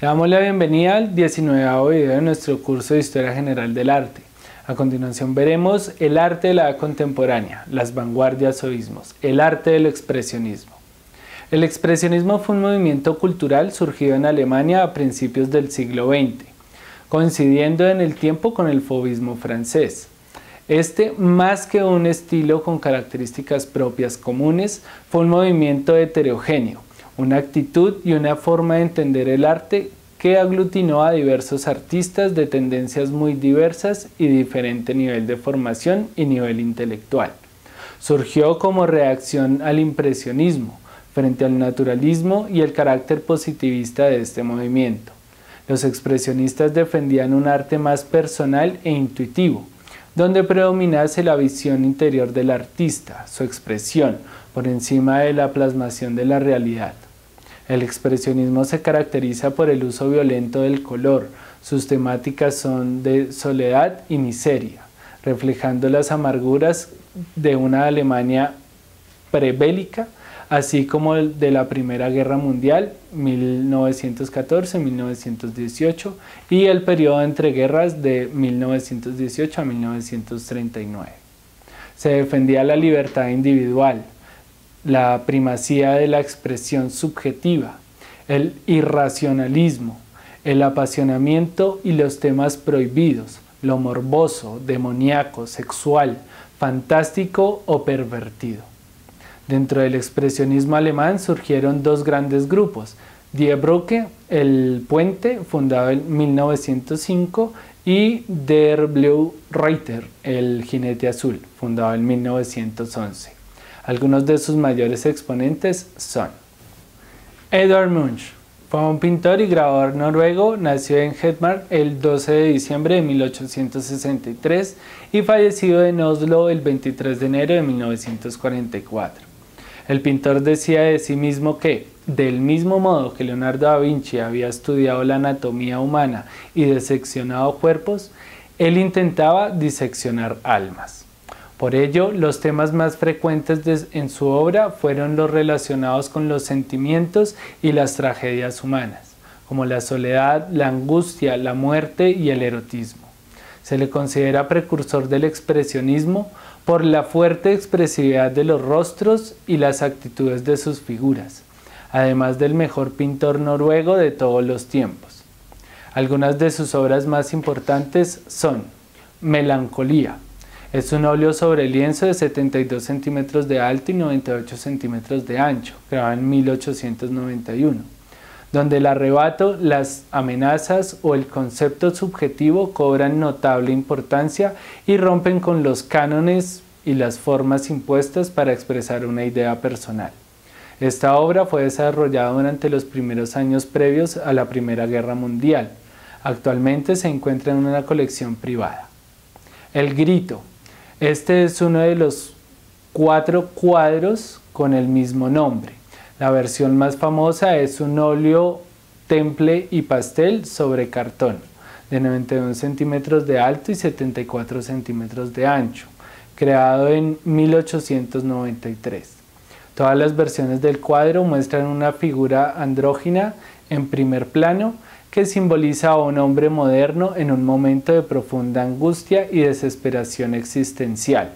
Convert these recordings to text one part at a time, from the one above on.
Le damos la bienvenida al 19º video de nuestro curso de Historia General del Arte. A continuación veremos el arte de la edad contemporánea, las vanguardias o ismos, el arte del expresionismo. El expresionismo fue un movimiento cultural surgido en Alemania a principios del siglo XX, coincidiendo en el tiempo con el fauvismo francés. Este, más que un estilo con características propias comunes, fue un movimiento heterogéneo, una actitud y una forma de entender el arte que aglutinó a diversos artistas de tendencias muy diversas y diferente nivel de formación y nivel intelectual. Surgió como reacción al impresionismo, frente al naturalismo y el carácter positivista de este movimiento. Los expresionistas defendían un arte más personal e intuitivo, donde predominase la visión interior del artista, su expresión, por encima de la plasmación de la realidad. El expresionismo se caracteriza por el uso violento del color. Sus temáticas son de soledad y miseria, reflejando las amarguras de una Alemania prebélica, así como de la Primera Guerra Mundial, 1914-1918, y el periodo entre guerras de 1918 a 1939. Se defendía la libertad individual, la primacía de la expresión subjetiva, el irracionalismo, el apasionamiento y los temas prohibidos, lo morboso, demoníaco, sexual, fantástico o pervertido. Dentro del expresionismo alemán surgieron dos grandes grupos: Die Brücke, el puente, fundado en 1905, y Der Blaue Reiter, el jinete azul, fundado en 1911. Algunos de sus mayores exponentes son: Edvard Munch fue un pintor y grabador noruego, nació en Hedmark el 12 de diciembre de 1863 y fallecido en Oslo el 23 de enero de 1944. El pintor decía de sí mismo que, del mismo modo que Leonardo da Vinci había estudiado la anatomía humana y diseccionado cuerpos, él intentaba diseccionar almas. Por ello, los temas más frecuentes en su obra fueron los relacionados con los sentimientos y las tragedias humanas, como la soledad, la angustia, la muerte y el erotismo. Se le considera precursor del expresionismo por la fuerte expresividad de los rostros y las actitudes de sus figuras, además del mejor pintor noruego de todos los tiempos. Algunas de sus obras más importantes son: Melancolía. Es un óleo sobre lienzo de 72 centímetros de alto y 98 centímetros de ancho, grabado en 1891, donde el arrebato, las amenazas o el concepto subjetivo cobran notable importancia y rompen con los cánones y las formas impuestas para expresar una idea personal. Esta obra fue desarrollada durante los primeros años previos a la Primera Guerra Mundial. Actualmente se encuentra en una colección privada. El Grito. Este es uno de los 4 cuadros con el mismo nombre. La versión más famosa es un óleo temple y pastel sobre cartón, de 91 centímetros de alto y 74 centímetros de ancho, creado en 1893. Todas las versiones del cuadro muestran una figura andrógina en primer plano que simboliza a un hombre moderno en un momento de profunda angustia y desesperación existencial.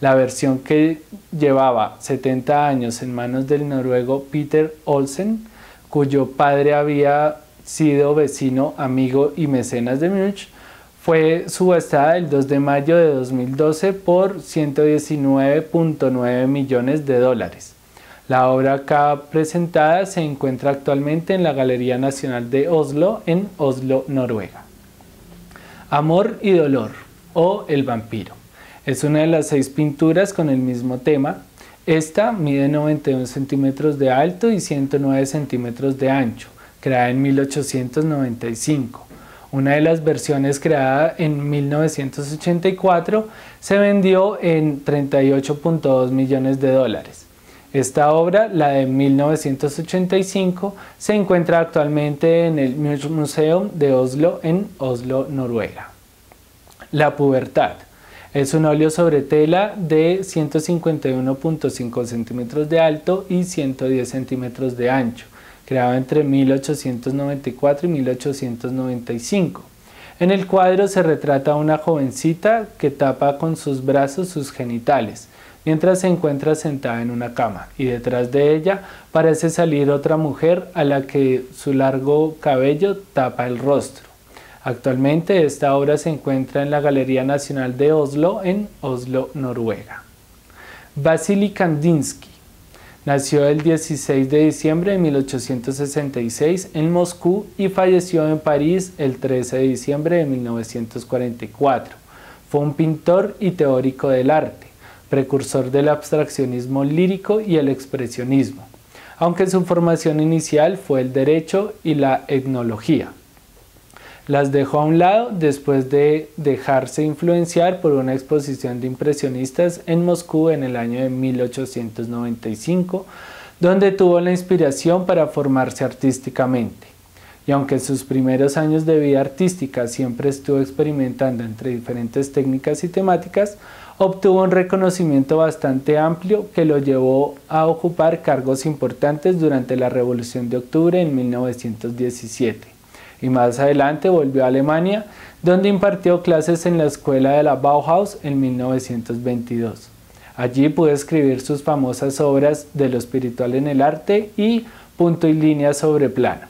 La versión que llevaba 70 años en manos del noruego Peter Olsen, cuyo padre había sido vecino, amigo y mecenas de Munch, fue subastada el 2 de mayo de 2012 por $119.9 millones. La obra acá presentada se encuentra actualmente en la Galería Nacional de Oslo, en Oslo, Noruega. Amor y dolor, o El vampiro. Es una de las 6 pinturas con el mismo tema. Esta mide 91 centímetros de alto y 109 centímetros de ancho, creada en 1895. Una de las versiones creada en 1984 se vendió en $38.2 millones. Esta obra, la de 1985, se encuentra actualmente en el Museum de Oslo, en Oslo, Noruega. La pubertad. Es un óleo sobre tela de 151.5 centímetros de alto y 110 centímetros de ancho, creado entre 1894 y 1895. En el cuadro se retrata a una jovencita que tapa con sus brazos sus genitales, mientras se encuentra sentada en una cama, y detrás de ella parece salir otra mujer a la que su largo cabello tapa el rostro. Actualmente esta obra se encuentra en la Galería Nacional de Oslo, en Oslo, Noruega. Vasily Kandinsky nació el 16 de diciembre de 1866 en Moscú y falleció en París el 13 de diciembre de 1944. Fue un pintor y teórico del arte, precursor del abstraccionismo lírico y el expresionismo, aunque su formación inicial fue el derecho y la etnología. Las dejó a un lado después de dejarse influenciar por una exposición de impresionistas en Moscú en el año de 1895, donde tuvo la inspiración para formarse artísticamente. Y aunque en sus primeros años de vida artística siempre estuvo experimentando entre diferentes técnicas y temáticas, obtuvo un reconocimiento bastante amplio que lo llevó a ocupar cargos importantes durante la Revolución de Octubre en 1917. Y más adelante volvió a Alemania, donde impartió clases en la escuela de la Bauhaus en 1922. Allí pudo escribir sus famosas obras de lo espiritual en el arte y Punto y línea sobre plano.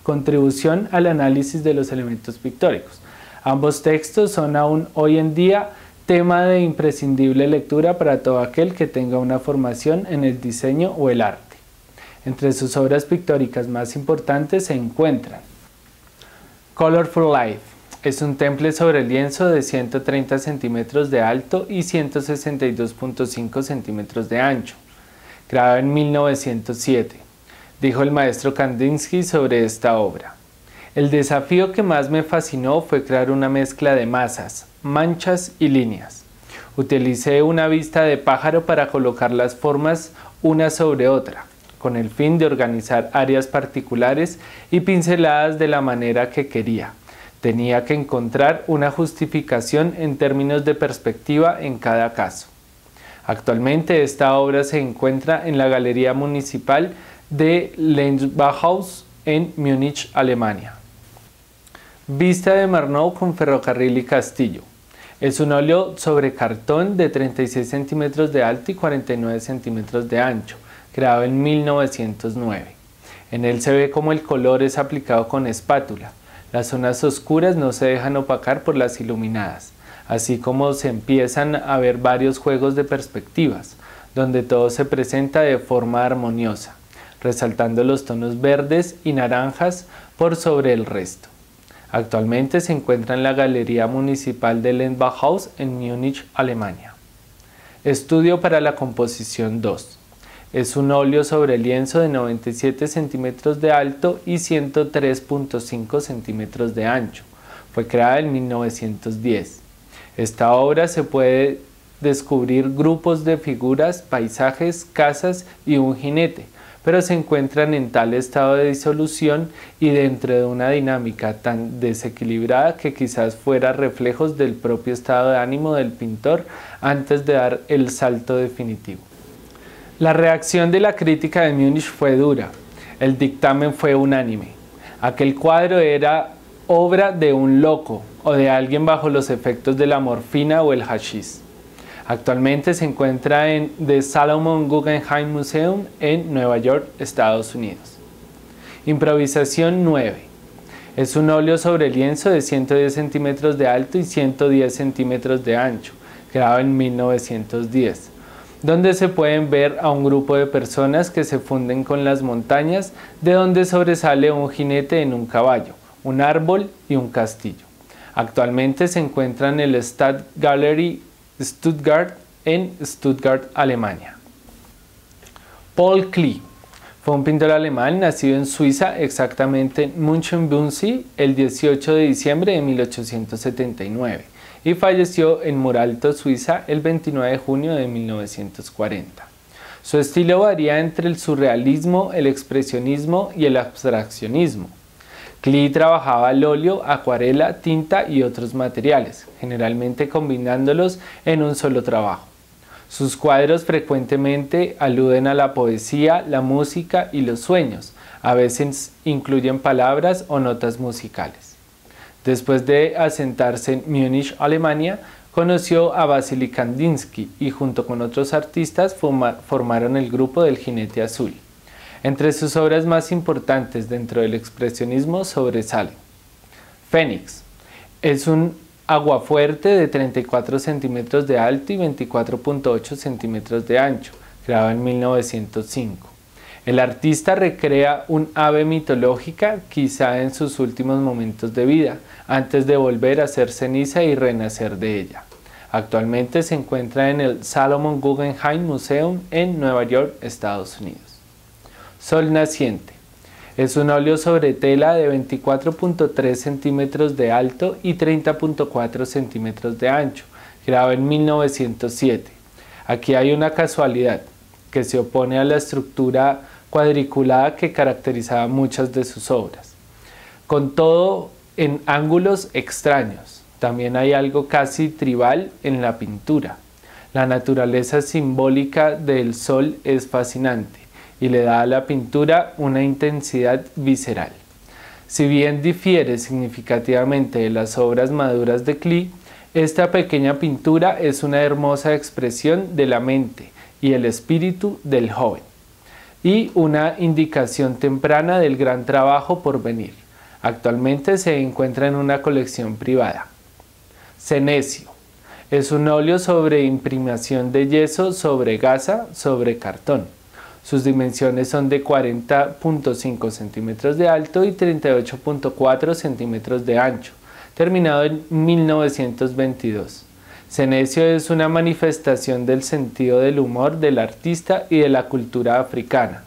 Contribución al análisis de los elementos pictóricos. Ambos textos son aún hoy en día tema de imprescindible lectura para todo aquel que tenga una formación en el diseño o el arte. Entre sus obras pictóricas más importantes se encuentran Colorful Life. Es un temple sobre lienzo de 130 centímetros de alto y 162.5 centímetros de ancho, creado en 1907. Dijo el maestro Kandinsky sobre esta obra: el desafío que más me fascinó fue crear una mezcla de masas, manchas y líneas. Utilicé una vista de pájaro para colocar las formas una sobre otra, con el fin de organizar áreas particulares y pinceladas de la manera que quería. Tenía que encontrar una justificación en términos de perspectiva en cada caso. Actualmente esta obra se encuentra en la Galería Municipal de Lenzbachhaus en Múnich, Alemania. Vista de Marnov con ferrocarril y castillo. Es un óleo sobre cartón de 36 centímetros de alto y 49 centímetros de ancho, creado en 1909. En él se ve cómo el color es aplicado con espátula. Las zonas oscuras no se dejan opacar por las iluminadas, así como se empiezan a ver varios juegos de perspectivas, donde todo se presenta de forma armoniosa, resaltando los tonos verdes y naranjas por sobre el resto. Actualmente se encuentra en la Galería Municipal de Lenzbachhaus en Múnich, Alemania. Estudio para la composición 2. Es un óleo sobre lienzo de 97 centímetros de alto y 103.5 centímetros de ancho. Fue creada en 1910. Esta obra se puede descubrir grupos de figuras, paisajes, casas y un jinete, pero se encuentran en tal estado de disolución y dentro de una dinámica tan desequilibrada que quizás fuera reflejos del propio estado de ánimo del pintor antes de dar el salto definitivo. La reacción de la crítica de Múnich fue dura. El dictamen fue unánime. Aquel cuadro era obra de un loco o de alguien bajo los efectos de la morfina o el hashish. Actualmente se encuentra en The Salomon Guggenheim Museum en Nueva York, Estados Unidos. Improvisación 9. Es un óleo sobre lienzo de 110 centímetros de alto y 110 centímetros de ancho, creado en 1910. Donde se pueden ver a un grupo de personas que se funden con las montañas, de donde sobresale un jinete en un caballo, un árbol y un castillo. Actualmente se encuentra en el Stadtgalerie Stuttgart en Stuttgart, Alemania. Paul Klee fue un pintor alemán nacido en Suiza, exactamente en Münchenbuchsee, el 18 de diciembre de 1879. Y falleció en Muralto, Suiza, el 29 de junio de 1940. Su estilo varía entre el surrealismo, el expresionismo y el abstraccionismo. Klee trabajaba al óleo, acuarela, tinta y otros materiales, generalmente combinándolos en un solo trabajo. Sus cuadros frecuentemente aluden a la poesía, la música y los sueños, A veces incluyen palabras o notas musicales. Después de asentarse en Múnich, Alemania, conoció a Vasily Kandinsky y junto con otros artistas formaron el grupo del Jinete Azul. Entre sus obras más importantes dentro del expresionismo sobresalen Fénix. Es un aguafuerte de 34 centímetros de alto y 24.8 centímetros de ancho, creado en 1905. El artista recrea un ave mitológica quizá en sus últimos momentos de vida, antes de volver a ser ceniza y renacer de ella. Actualmente se encuentra en el Salomon Guggenheim Museum en Nueva York, Estados Unidos. Sol naciente. Es un óleo sobre tela de 24.3 centímetros de alto y 30.4 centímetros de ancho, creado en 1907. Aquí hay una casualidad que se opone a la estructura cuadriculada que caracterizaba muchas de sus obras. Con todo, en ángulos extraños. También hay algo casi tribal en la pintura. La naturaleza simbólica del sol es fascinante y le da a la pintura una intensidad visceral. Si bien difiere significativamente de las obras maduras de Klee, esta pequeña pintura es una hermosa expresión de la mente y el espíritu del joven, y una indicación temprana del gran trabajo por venir. Actualmente se encuentra en una colección privada. Senecio. Es un óleo sobre imprimación de yeso sobre gasa sobre cartón. Sus dimensiones son de 40.5 centímetros de alto y 38.4 centímetros de ancho, terminado en 1922. Senecio es una manifestación del sentido del humor del artista y de la cultura africana.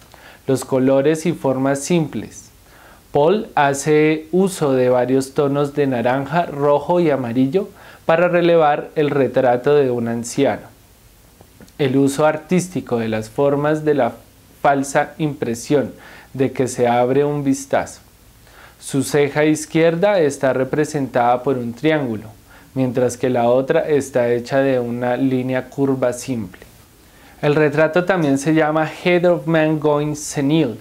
Los colores y formas simples. Paul hace uso de varios tonos de naranja, rojo y amarillo para relevar el retrato de un anciano. El uso artístico de las formas de la falsa impresión de que se abre un vistazo. Su ceja izquierda está representada por un triángulo, mientras que la otra está hecha de una línea curva simple. El retrato también se llama Head of Man Going Senile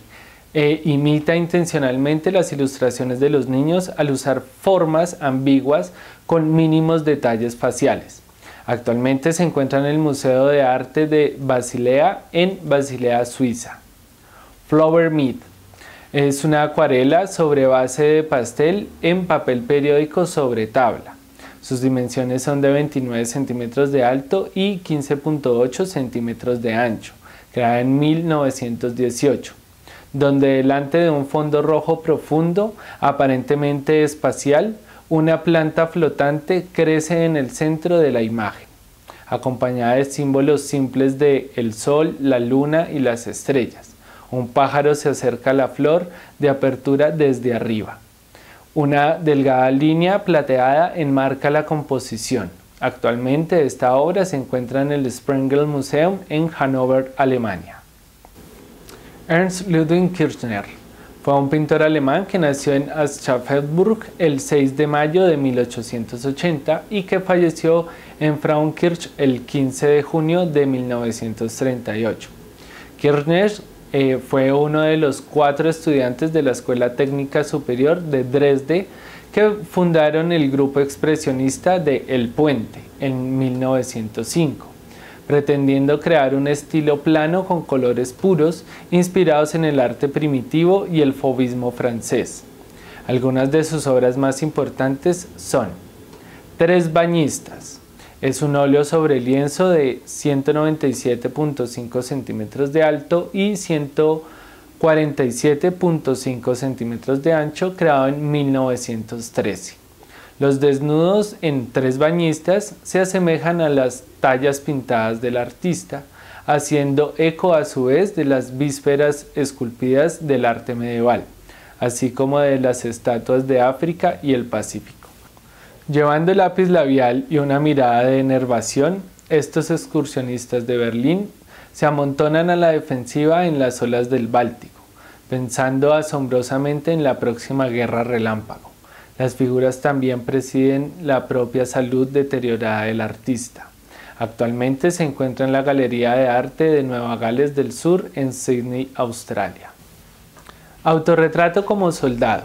e imita intencionalmente las ilustraciones de los niños al usar formas ambiguas con mínimos detalles faciales. Actualmente se encuentra en el Museo de Arte de Basilea en Basilea, Suiza. Flower Mead. Es una acuarela sobre base de pastel en papel periódico sobre tabla. Sus dimensiones son de 29 centímetros de alto y 15.8 centímetros de ancho, creada en 1918, donde delante de un fondo rojo profundo, aparentemente espacial, una planta flotante crece en el centro de la imagen, acompañada de símbolos simples de el sol, la luna y las estrellas. Un pájaro se acerca a la flor de apertura desde arriba. Una delgada línea plateada enmarca la composición. Actualmente esta obra se encuentra en el Sprengel Museum en Hannover, Alemania. Ernst Ludwig Kirchner fue un pintor alemán que nació en Aschaffenburg el 6 de mayo de 1880 y que falleció en Frauenkirch el 15 de junio de 1938. Kirchner fue uno de los 4 estudiantes de la Escuela Técnica Superior de Dresde que fundaron el grupo expresionista de El Puente en 1905. Pretendiendo crear un estilo plano con colores puros, inspirados en el arte primitivo y el fauvismo francés. Algunas de sus obras más importantes son Tres bañistas. Es un óleo sobre lienzo de 197.5 centímetros de alto y 147.5 centímetros de ancho, creado en 1913. Los desnudos en Tres bañistas se asemejan a las tallas pintadas del artista, haciendo eco a su vez de las vísperas esculpidas del arte medieval, así como de las estatuas de África y el Pacífico. Llevando el lápiz labial y una mirada de enervación, estos excursionistas de Berlín se amontonan a la defensiva en las olas del Báltico, pensando asombrosamente en la próxima guerra relámpago. Las figuras también presiden la propia salud deteriorada del artista. Actualmente se encuentra en la Galería de Arte de Nueva Gales del Sur en Sydney, Australia. Autorretrato como soldado.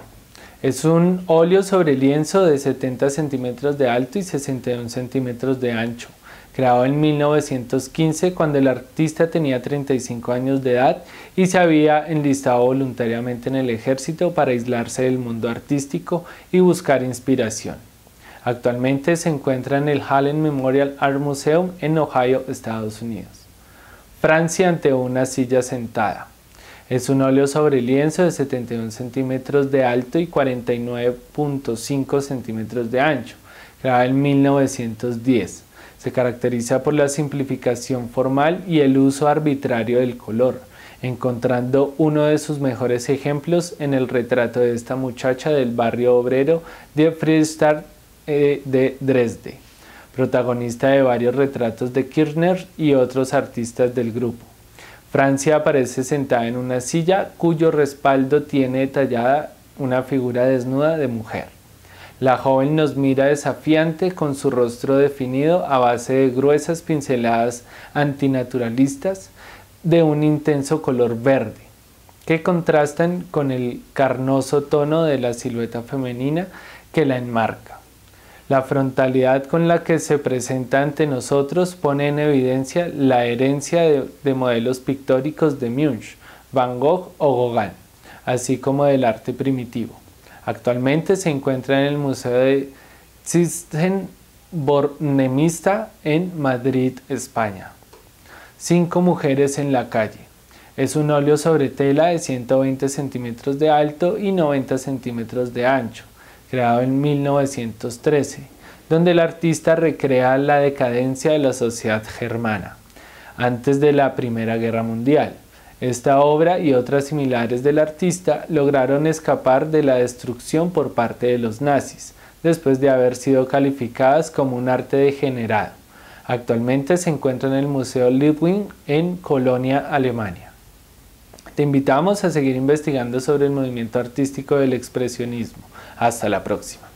Es un óleo sobre lienzo de 70 centímetros de alto y 61 centímetros de ancho, creado en 1915 cuando el artista tenía 35 años de edad y se había enlistado voluntariamente en el ejército para aislarse del mundo artístico y buscar inspiración. Actualmente se encuentra en el Allen Memorial Art Museum en Ohio, Estados Unidos. Francia ante una silla sentada. Es un óleo sobre lienzo de 71 centímetros de alto y 49.5 centímetros de ancho, creado en 1910. Se caracteriza por la simplificación formal y el uso arbitrario del color, encontrando uno de sus mejores ejemplos en el retrato de esta muchacha del barrio obrero de Friedrichstadt de Dresde, protagonista de varios retratos de Kirchner y otros artistas del grupo. Francia aparece sentada en una silla cuyo respaldo tiene detallada una figura desnuda de mujer. La joven nos mira desafiante con su rostro definido a base de gruesas pinceladas antinaturalistas de un intenso color verde, que contrastan con el carnoso tono de la silueta femenina que la enmarca. La frontalidad con la que se presenta ante nosotros pone en evidencia la herencia de modelos pictóricos de Munch, Van Gogh o Gauguin, así como del arte primitivo. Actualmente se encuentra en el Museo de Thyssen-Bornemisza en Madrid, España. 5 mujeres en la calle. Es un óleo sobre tela de 120 centímetros de alto y 90 centímetros de ancho, creado en 1913, donde el artista recrea la decadencia de la sociedad germana antes de la Primera Guerra Mundial. Esta obra y otras similares del artista lograron escapar de la destrucción por parte de los nazis, después de haber sido calificadas como un arte degenerado. Actualmente se encuentra en el Museo Ludwig en Colonia, Alemania. Te invitamos a seguir investigando sobre el movimiento artístico del expresionismo. Hasta la próxima.